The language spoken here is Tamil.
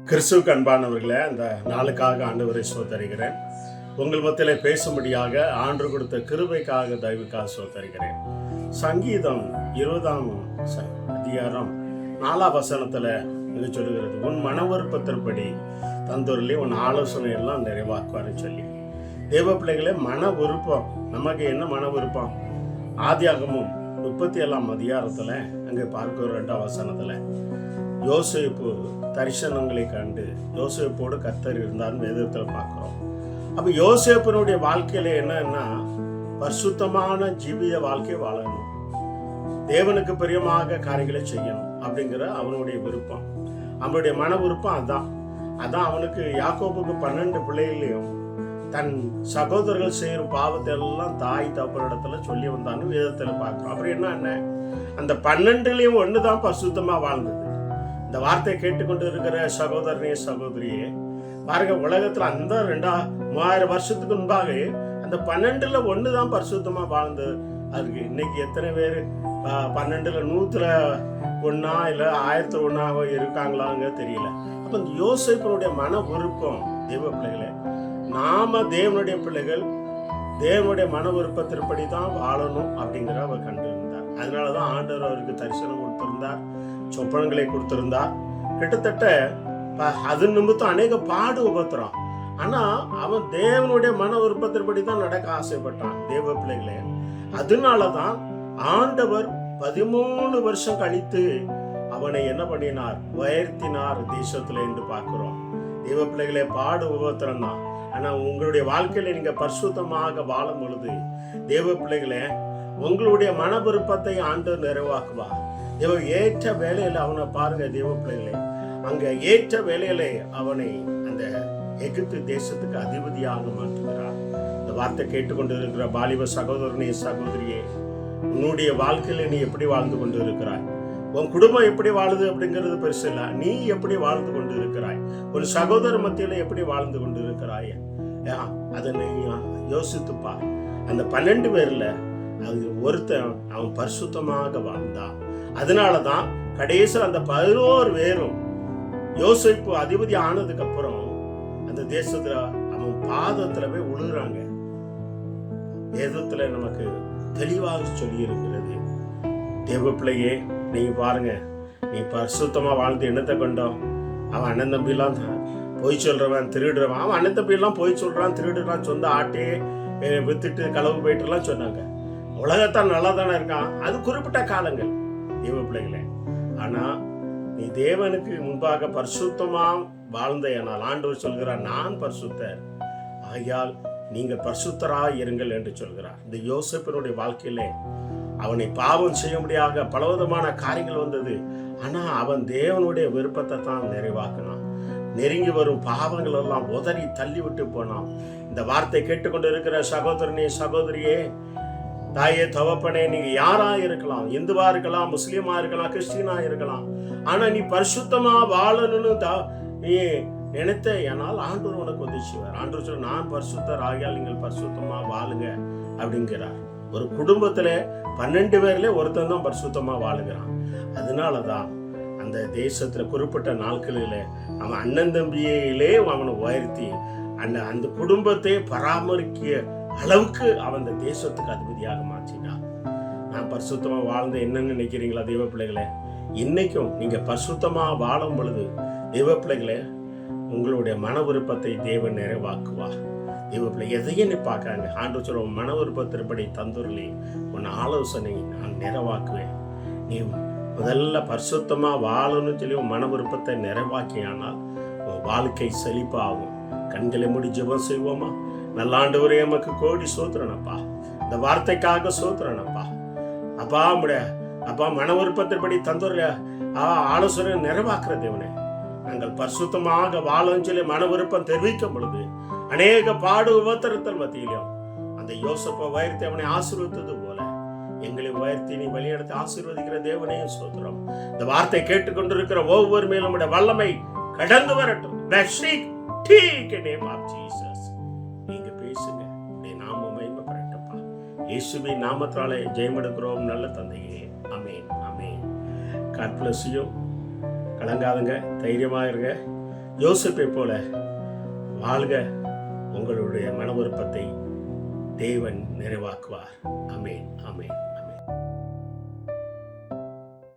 கிறிஸ்துவுக்கு அன்பானவர்களே, அந்த நாளுக்காக ஆண்டவரை சோதரிக்கிறேன். உங்கள் மத்தியிலே பேசும்படியாக ஆண்டு கொடுத்த கிருபைக்காக தயவுக்காக சோதரிக்கிறேன். சங்கீதம் 20ஆம் அதிகாரம் 4ஆம் வசனத்தில் இது சொல்லுகிறது, உன் மன விருப்பத்தின்படி தந்தொருளி உன் ஆலோசனை எல்லாம் நிறைவாக்குவார்னு சொல்லி. தேவ பிள்ளைகளே, மன விருப்பம் நமக்கு என்ன மன விருப்பம்? ஆதியாகமும் 37ஆம் அதிகாரத்தில் அங்கே பார்க்கிற 2ஆம் வசனத்தில் யோசேப்பு தரிசனங்களை கண்டு யோசேப்போடு கர்த்தர் இருந்தான்னு வேதத்தில் பார்க்குறோம். அப்போ யோசேப்பினுடைய வாழ்க்கையில் என்னன்னா, பரிசுத்தமான ஜீவித வாழ்க்கையை வாழணும், தேவனுக்கு பிரியமாக காரியங்களை செய்யணும் அப்படிங்கிற அவனுடைய விருப்பம், அவனுடைய மன விருப்பம். அதான் அவனுக்கு யாக்கோபுக்கு 12 பிள்ளைகளையும் தன் சகோதரர்கள் செய்யும் பாவத்தை எல்லாம் தாய் தப்பனிடத்துல சொல்லி வந்தான்னு வேதத்தில் பார்க்குறோம். அப்புறம் என்ன அந்த 12லையும் ஒன்று தான் பரிசுத்தமாக வாழ்ந்தது. இந்த வார்த்தையை கேட்டுக்கொண்டு இருக்கிற சகோதரனே சகோதரியே பாருங்க, உலகத்துல அந்த 3000 வருஷத்துக்கு முன்பாக அந்த 12ல் ஒன்று தான் பரிசுத்தமா வாழ்ந்தது. அதுக்கு இன்னைக்கு எத்தனை பேர் 12ல் 100ல் 1 இல்லை 1000ல் 1 இருக்காங்களாங்க தெரியல. அப்ப இந்த யோசேப்பினுடைய மன விருப்பம், தேவ பிள்ளைகளே, நாம தேவனுடைய பிள்ளைகள் தேவனுடைய மன விருப்பத்தின்படி தான் வாழணும் அப்படிங்கிற அவர் கண்டிருந்தார். அதனாலதான் ஆண்டவர் அவருக்கு தரிசனம் கொடுத்திருந்தார், சொப்பனங்களை கொடுத்திருந்தார். கிட்டத்தட்ட அது நிமித்தம் அநேக பாடு உபத்திரம். ஆனா அவன் தேவனுடைய மன விருப்பத்தின்படி தான் நடக்க ஆசைப்பட்டான். தேவ பிள்ளைகளே, அதனாலதான் ஆண்டவர் 13 வருஷம் கழித்து அவனை என்ன பண்ணினார்? உயர்த்தினார் தேசத்துல என்று பார்க்கிறோம். தேவ பிள்ளைகளே, பாடு உபத்திரம் தான். ஆனா உங்களுடைய வாழ்க்கையில நீங்க பரிசுத்தமாக வாழும் பொழுது தேவ பிள்ளைகளே, உங்களுடைய மன விருப்பத்தை ஆண்டவர் நிறைவாக்குவா. ஏற்ற வேலையில அவனை பாருங்க தேவ பிள்ளைகளே, அங்க ஏற்ற வேலையில அவனை அந்த எகிப்து தேசத்துக்கு அதிபதியாக மாற்றுகிறார். இந்த வார்த்தை கேட்டுக்கொண்டு இருக்கிற வாலிப சகோதரனே சகோதரியே, உன்னுடைய வாழ்க்கையில நீ எப்படி வாழ்ந்து கொண்டு இருக்கிறாய்? உன் குடும்பம் எப்படி வாழுது அப்படிங்கிறது பெருசு இல்ல, நீ எப்படி வாழ்ந்து கொண்டு இருக்கிறாய்? ஒரு சகோதர மத்தியில எப்படி வாழ்ந்து கொண்டு இருக்கிறாய்? அதை நீ யோசித்துப்பா. அந்த 12 பேர்ல அது ஒருத்தன் அவன் பரிசுத்தமாக வாழ்ந்தான். அதனாலதான் கடைசியில் அந்த 11 பேரும் யோசேப்பு அதிபதி ஆனதுக்கு அப்புறம் அந்த தேசத்துல அவன் பாதத்துல போய் விழுகிறாங்க. வேதத்துல நமக்கு தெளிவாக சொல்லி இருக்கிறது. தேவ பிள்ளையே, நீங்க பாருங்க, நீ பரிசுத்தமா வாழ்ந்து என்னத்தை கண்டோம்? அவன் அண்ணன் தம்பி எல்லாம் பொய் சொல்றவன், திருடுறவன். அவன் அண்ணன் தம்பி எல்லாம் பொய் சொல்றான், திருடுறான், சொந்த ஆட்டையே வித்துட்டு களவு போயிட்டு எல்லாம் சொன்னாங்க. உலகத்தான் நல்லா தானே இருக்கான். அது குறிப்பிட்ட காலங்கள் தேவ பிள்ளைகளே. ஆனா நீ தேவனுக்கு முன்பாக பரிசுத்தமா வாழ்ந்தையானால் ஆண்டவர் சொல்கிறார், நான் பரிசுத்தர், ஆகையால் நீங்க பரிசுத்தராய் இருங்கள் என்று சொல்கிறார். இந்த யோசேப்பினுடைய வாழ்க்கையிலே அவனை பாவம் செய்ய முடியாத பலவிதமான காரியங்கள் வந்தது. ஆனா அவன் தேவனுடைய விருப்பத்தை தான் நிறைவாக்கினான். நெருங்கி வரும் பாவங்கள் எல்லாம் உதறி தள்ளி விட்டு போனான். இந்த வார்த்தை கேட்டுக்கொண்டு இருக்கிற சகோதரனே சகோதரியே, தாயே தவப்பனே, நீங்க யாரா இருக்கலாம், இந்துவா இருக்கலாம், முஸ்லீமா இருக்கலாம், கிறிஸ்டினா இருக்கலாம். ஆனா நீ பரிசுத்தமா வாழணும்னு நீ நினைத்த ஏனால் ஆண்டவர் உனக்கு உதவிச்சுவார். ஆண்டவர் சொல்ல, நான் பரிசுத்தர், ஆகியால் நீங்கள் பரிசுத்தமா வாழுங்க அப்படிங்கிறார். ஒரு குடும்பத்துல 12 பேர்ல ஒருத்தன் தான் பரிசுத்தமா வாழுகிறான். அதனாலதான் அந்த தேசத்துல குறிப்பிட்ட நாட்களில அவன் அண்ணன் தம்பியிலே அவனை உயர்த்தி அந்த குடும்பத்தை பராமரிக்க அளவுக்கு அவன் அந்த தேசத்துக்கு அதிபதியாக மாற்றினான். நான் பரிசுத்தமா வாழ்ந்த என்னன்னு நினைக்கிறீங்களா தேவ பிள்ளைகளே? இன்னைக்கும் நீங்க பரிசுத்தமா வாழும் பொழுது தேவ பிள்ளைகளே, உங்களுடைய மன விருப்பத்தை தேவன் நிறைவாக்குவா. தேவ பிள்ளை எதையும் நீ பார்க்காங்க. ஆண்டு சொல்ல, மன விருப்பத்தின்படி தந்துருளி உன் ஆலோசனை நான் நிறைவாக்குவேன். நீ முதல்ல பரிசுத்தமா வாழணும்னு சொல்லி உன் மன விருப்பத்தை நிறைவாக்கியானால் உன் வாழ்க்கை செழிப்பாகும். கண்களை மூடி ஜெபம் செய்வோமா? நல்ல ஆண்டவரே, எமக்கு கோடி சோத்திரனப்பா, இந்த வார்த்தைக்காக சோத்திரனப்பா. அப்பா மன விருப்பத்தின்படி தந்துள்ள ஆலோசனை நிறைவாக்குற தேவனே, நாங்கள் பரிசுத்தமாக வாழும் சொல்லி மன விருப்பம் தெரிவிக்கும் பொழுது அநேக பாடு உபத்திரத்தல் மத்தியிலும் அந்த யோசேப்பை உயர்த்தி அவனை ஆசீர்வதித்தது போல எங்களை உயர்த்தி நீ வழிநடத்தி ஆசீர்வதிக்கிற தேவனையும் சோத்திரம். இந்த வார்த்தை கேட்டுக்கொண்டிருக்கிற ஒவ்வொரு மேலும் வல்லமை கடந்து வரட்டும். நீங்க பேசுங்க, நாம மகிமைப்படட்டும்பா. இயேசுவின் நாமத்தாலே ஜெயம் எடுக்கிறோம் நல்ல தந்தையே. ஆமென், ஆமென். God bless you. கலங்காதுங்க, தைரியமா இருங்க. யோசேப்பை போல வாழ்க. உங்களுடைய மன விருப்பத்தை தேவன் நிறைவாக்குவார். ஆமென், ஆமென்.